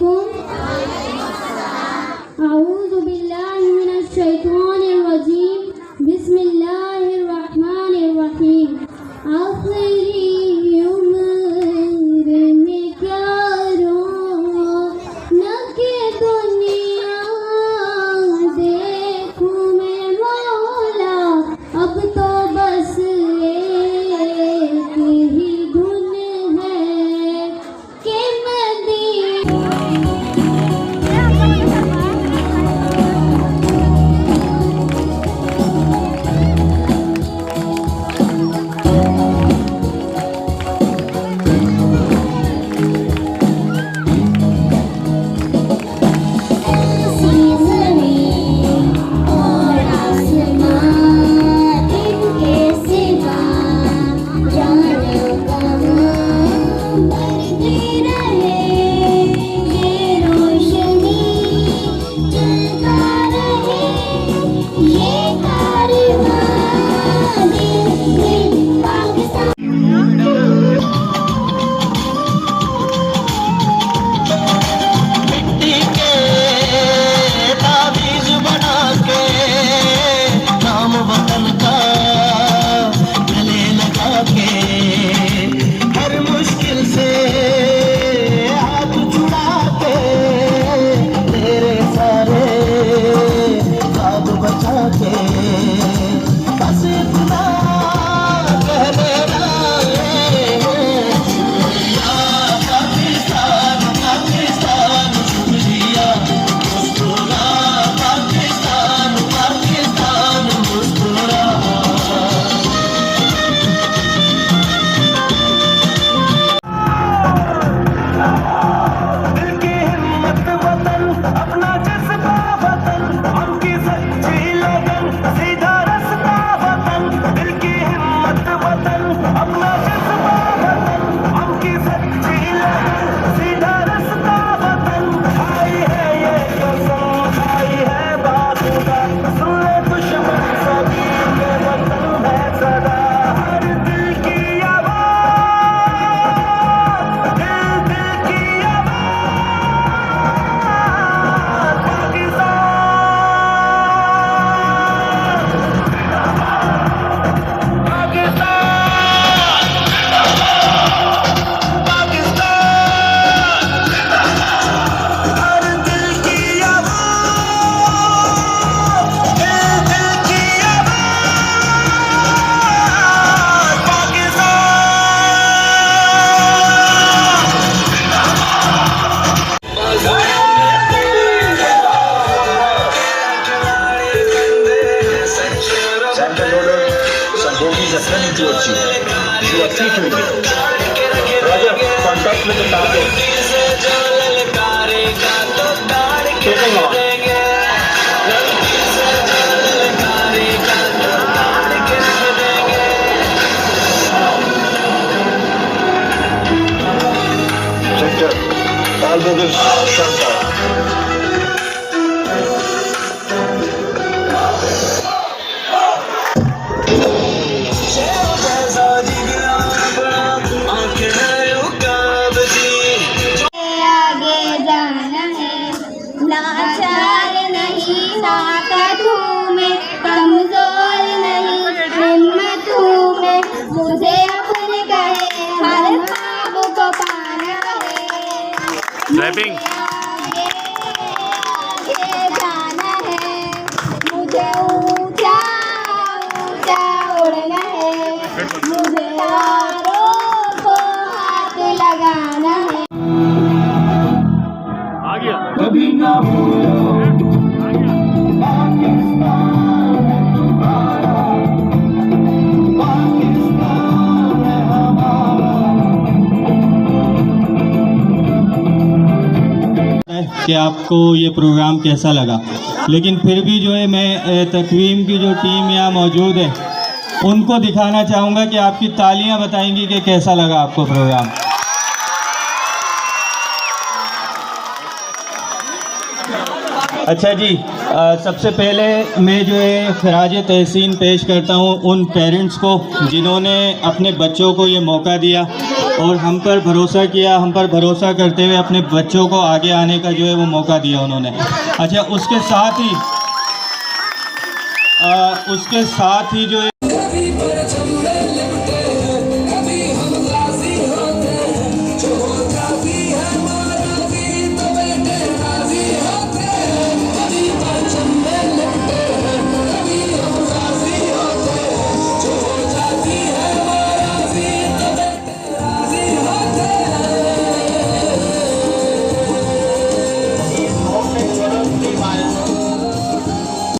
अलैकुम। अऊज़ु बिल्लाहि मिनश शैतानिर रजीम। बिस्मिल्लाहिर रहमानिर रहीम। आखिरी उम्र में क्या रौनक दुनिया देखूं मैं मौला, अब तो बस एक ही धुन है कि too achieve. You are free to do it. Roger, contact with the target. Taking on. Sector, all brothers, shut down. लाचार नहीं, ताकत हूँ मैं, कमजोर नहीं, हिम्मत हूँ मैं, मुझे अपने कहे हर ख्वाब को पाना है। क्लैपिंग। आगे जाना है, मुझे ऊंचा ऊंचा उड़ना है, मुझे औरों को हाथ लगाना है। कभी ना भूलो पाकिस्तान है तुम्हारा, पाकिस्तान है हमारा। कि आपको ये प्रोग्राम कैसा लगा, लेकिन फिर भी जो है मैं तकवीम की जो टीम यहाँ मौजूद है उनको दिखाना चाहूँगा कि आपकी तालियां बताएंगी कि कैसा लगा आपको प्रोग्राम। अच्छा जी, सबसे पहले मैं जो है खराज तहसीन पेश करता हूँ उन पेरेंट्स को जिन्होंने अपने बच्चों को ये मौका दिया और हम पर भरोसा किया, हम पर भरोसा करते हुए अपने बच्चों को आगे आने का जो है वो मौका दिया उन्होंने। अच्छा, उसके साथ ही जो है